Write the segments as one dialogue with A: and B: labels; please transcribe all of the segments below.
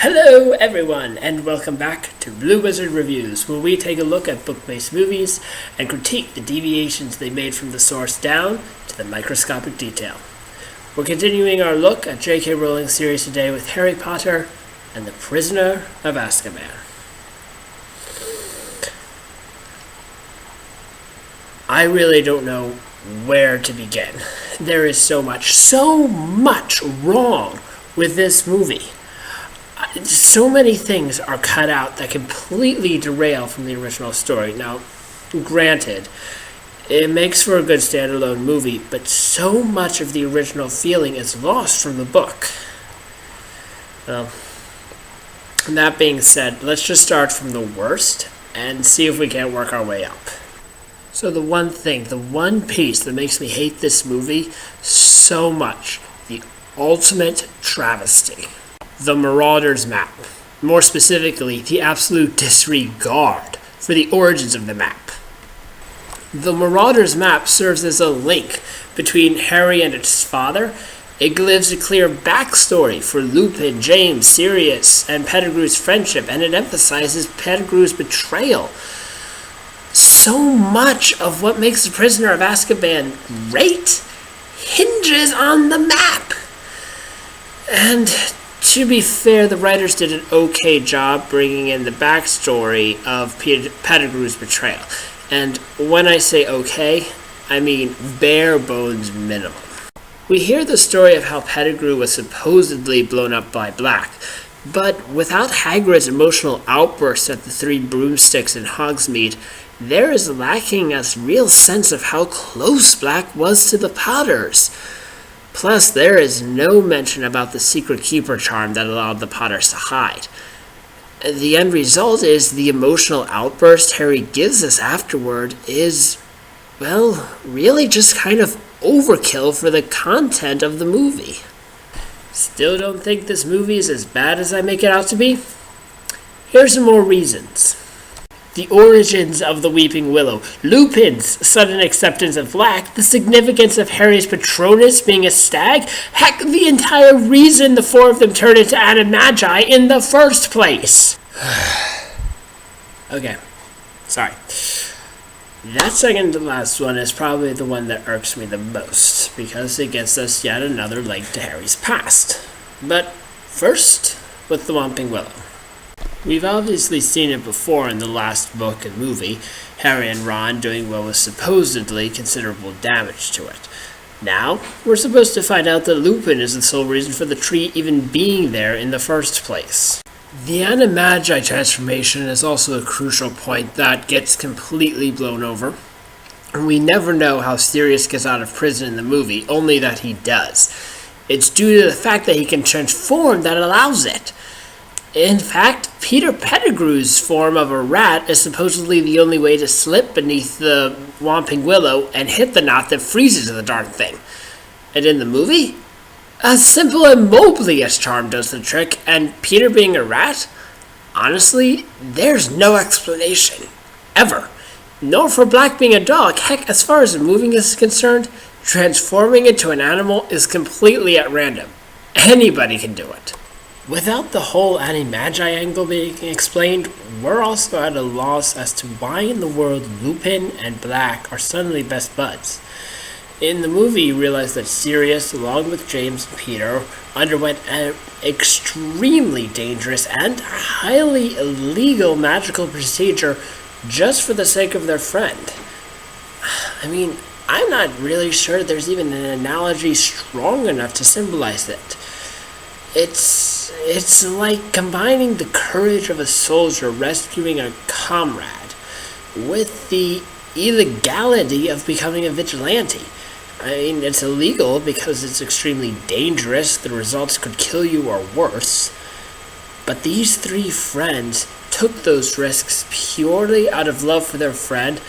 A: Hello everyone, and welcome back to Blue Wizard Reviews, where we take a look at book-based movies and critique the deviations they made from the source down to the microscopic detail. We're continuing our look at J.K. Rowling's series today with Harry Potter and the Prisoner of Azkaban. I really don't know where to begin. There is so much wrong with this movie. So many things are cut out that completely derail from the original story. Now, granted, it makes for a good standalone movie, but so much of the original feeling is lost from the book. Well, that being said, let's just start from the worst and see if we can't work our way up. So the one piece that makes me hate this movie so much, the ultimate travesty. The Marauder's map. More specifically, the absolute disregard for the origins of the map. The Marauder's map serves as a link between Harry and his father. It gives a clear backstory for Lupin, James, Sirius, and Pettigrew's friendship, and it emphasizes Pettigrew's betrayal. So much of what makes The Prisoner of Azkaban great hinges on the map. And to be fair, the writers did an okay job bringing in the backstory of Pettigrew's betrayal. And when I say okay, I mean bare bones minimum. We hear the story of how Pettigrew was supposedly blown up by Black, but without Hagrid's emotional outburst at the Three Broomsticks in Hogsmeade, there is lacking a real sense of how close Black was to the Potters. Plus, there is no mention about the secret keeper charm that allowed the Potters to hide. The end result is the emotional outburst Harry gives us afterward is, well, really just kind of overkill for the content of the movie. Still don't think this movie is as bad as I make it out to be? Here's some more reasons. The origins of the Weeping Willow, Lupin's sudden acceptance of Black, the significance of Harry's Patronus being a stag, heck, the entire reason the four of them turned into animagi in the first place. Okay, sorry. That second to last one is probably the one that irks me the most, because it gives us yet another link to Harry's past. But first, with the Weeping Willow. We've obviously seen it before in the last book and movie, Harry and Ron doing what was supposedly considerable damage to it. Now, we're supposed to find out that Lupin is the sole reason for the tree even being there in the first place. The Animagi transformation is also a crucial point that gets completely blown over. We never know how Sirius gets out of prison in the movie, only that he does. It's due to the fact that he can transform that allows it. In fact, Peter Pettigrew's form of a rat is supposedly the only way to slip beneath the Weeping Willow and hit the knot that freezes the darn thing. And in the movie, a simple Immobilius charm does the trick, and Peter being a rat? Honestly, there's no explanation. Ever. Nor for Black being a dog. Heck, as far as moving is concerned, transforming into an animal is completely at random. Anybody can do it. Without the whole Animagi angle being explained, we're also at a loss as to why in the world Lupin and Black are suddenly best buds. In the movie, you realize that Sirius, along with James and Peter, underwent an extremely dangerous and highly illegal magical procedure just for the sake of their friend. I mean, I'm not really sure there's even an analogy strong enough to symbolize it. It's like combining the courage of a soldier rescuing a comrade with the illegality of becoming a vigilante. I mean, it's illegal because it's extremely dangerous, the results could kill you or worse. But these three friends took those risks purely out of love for their friend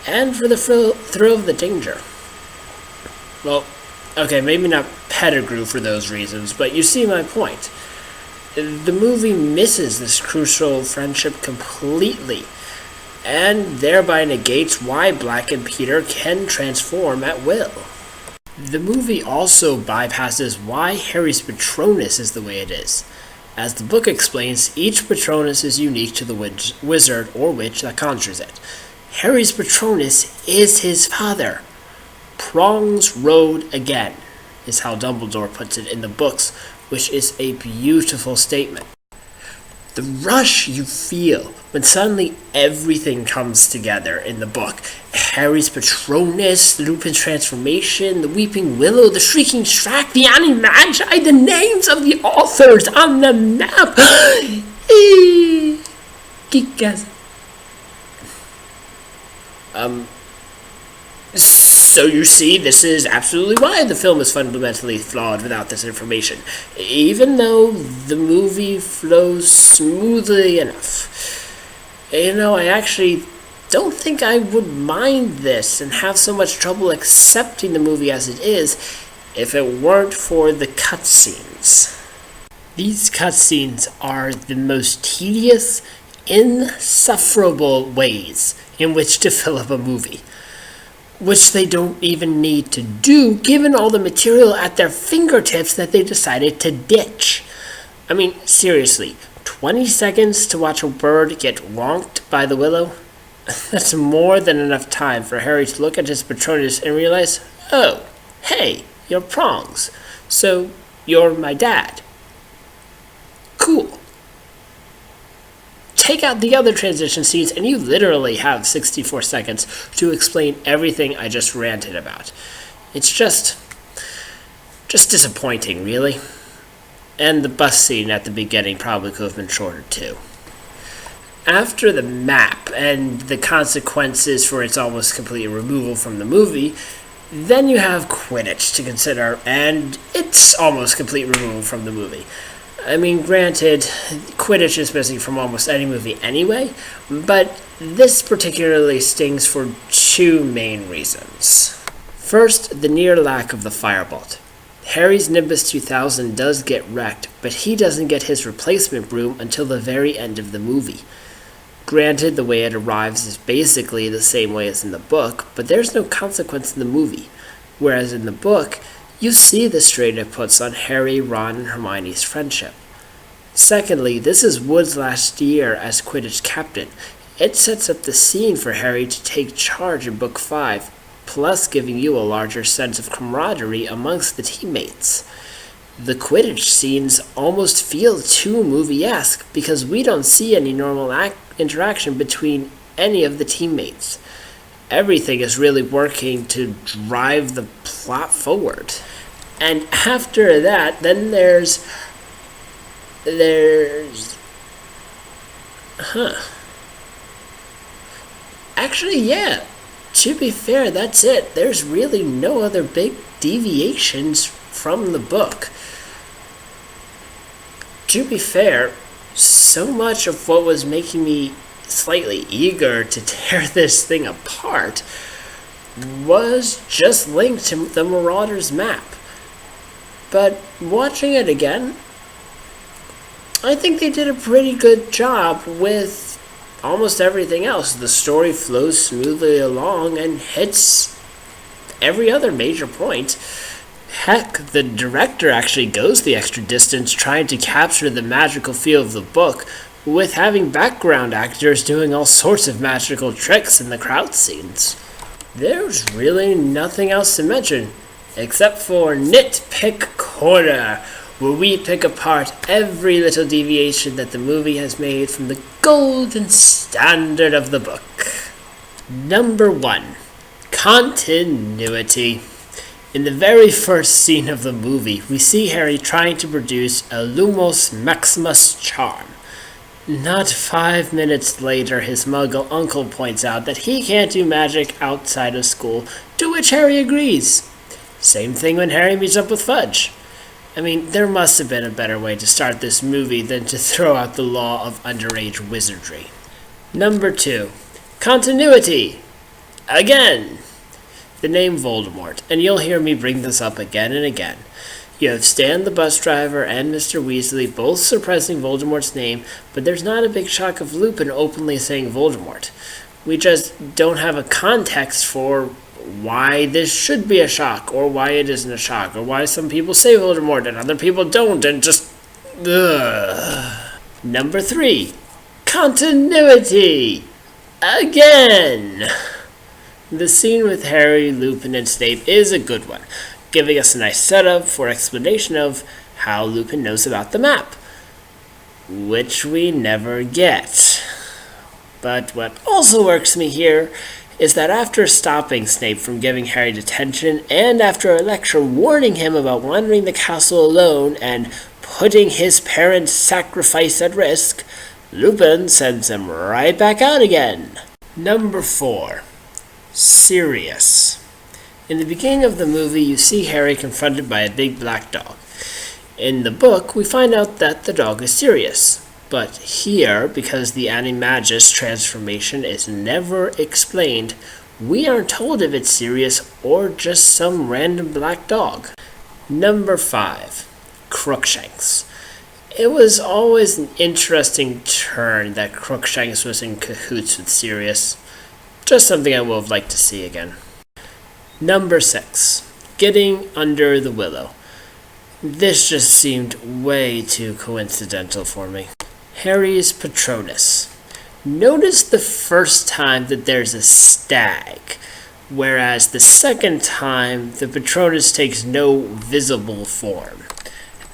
A: and for the thrill of the danger. Well, okay, maybe not Pettigrew for those reasons, but you see my point. The movie misses this crucial friendship completely, and thereby negates why Black and Peter can transform at will. The movie also bypasses why Harry's Patronus is the way it is. As the book explains, each Patronus is unique to the wizard or witch that conjures it. Harry's Patronus is his father. Prongs rode again, is how Dumbledore puts it in the books, which is a beautiful statement. The rush you feel when suddenly everything comes together in the book. Harry's Patronus, Lupin's transformation, the Weeping Willow, the Shrieking Shack, the Animagi, the names of the authors on the map. Geekgasm. So you see, this is absolutely why the film is fundamentally flawed without this information. Even though the movie flows smoothly enough. I actually don't think I would mind this and have so much trouble accepting the movie as it is if it weren't for the cutscenes. These cutscenes are the most tedious, insufferable ways in which to fill up a movie. Which they don't even need to do, given all the material at their fingertips that they decided to ditch. I mean, seriously, 20 seconds to watch a bird get wonked by the willow? That's more than enough time for Harry to look at his Patronus and realize, oh, hey, you're Prongs, so you're my dad. Cool. Take out the other transition scenes and you literally have 64 seconds to explain everything I just ranted about. It's just disappointing, really. And the bus scene at the beginning probably could have been shorter too. After the map and the consequences for its almost complete removal from the movie, then you have Quidditch to consider and its almost complete removal from the movie. I mean, granted, Quidditch is missing from almost any movie anyway, but this particularly stings for two main reasons. First, the near lack of the firebolt. Harry's Nimbus 2000 does get wrecked, but he doesn't get his replacement broom until the very end of the movie. Granted, the way it arrives is basically the same way as in the book, but there's no consequence in the movie, whereas in the book, you see the strain it puts on Harry, Ron, and Hermione's friendship. Secondly, this is Wood's last year as Quidditch captain. It sets up the scene for Harry to take charge in Book 5, plus giving you a larger sense of camaraderie amongst the teammates. The Quidditch scenes almost feel too movie-esque because we don't see any normal interaction between any of the teammates. Everything is really working to drive the plot forward. And after that, then there's... Actually, yeah. To be fair, that's it. There's really no other big deviations from the book. To be fair, so much of what was making me slightly eager to tear this thing apart was just linked to the Marauders map. But watching it again, I think they did a pretty good job with almost everything else. The story flows smoothly along and hits every other major point. Heck, the director actually goes the extra distance trying to capture the magical feel of the book with having background actors doing all sorts of magical tricks in the crowd scenes. There's really nothing else to mention, except for Nitpick Corner, where we pick apart every little deviation that the movie has made from the golden standard of the book. Number 1. Continuity. In the very first scene of the movie, we see Harry trying to produce a Lumos Maximus charm. Not 5 minutes later, his muggle uncle points out that he can't do magic outside of school, to which Harry agrees. Same thing when Harry meets up with Fudge. I mean, there must have been a better way to start this movie than to throw out the law of underage wizardry. Number 2. Continuity. Again. The name Voldemort, and you'll hear me bring this up again and again. You have Stan the bus driver and Mr. Weasley both suppressing Voldemort's name, but there's not a big shock of Lupin openly saying Voldemort. We just don't have a context for why this should be a shock, or why it isn't a shock, or why some people say Voldemort and other people don't, and just... Ugh. Number 3, continuity! Again! The scene with Harry, Lupin, and Snape is a good one, giving us a nice setup for explanation of how Lupin knows about the map, which we never get. But what also works me here is that after stopping Snape from giving Harry detention, and after a lecture warning him about wandering the castle alone and putting his parents' sacrifice at risk, Lupin sends him right back out again. Number 4, Sirius. In the beginning of the movie, you see Harry confronted by a big black dog. In the book, we find out that the dog is Sirius. But here, because the Animagus transformation is never explained, we aren't told if it's Sirius or just some random black dog. Number 5, Crookshanks. It was always an interesting turn that Crookshanks was in cahoots with Sirius. Just something I would have liked to see again. Number 6, Getting Under the Willow. This just seemed way too coincidental for me. Harry's Patronus. Notice the first time that there's a stag, whereas the second time the Patronus takes no visible form.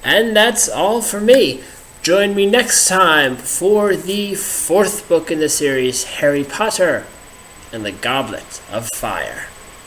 A: And that's all for me. Join me next time for the 4th book in the series, Harry Potter and the Goblet of Fire.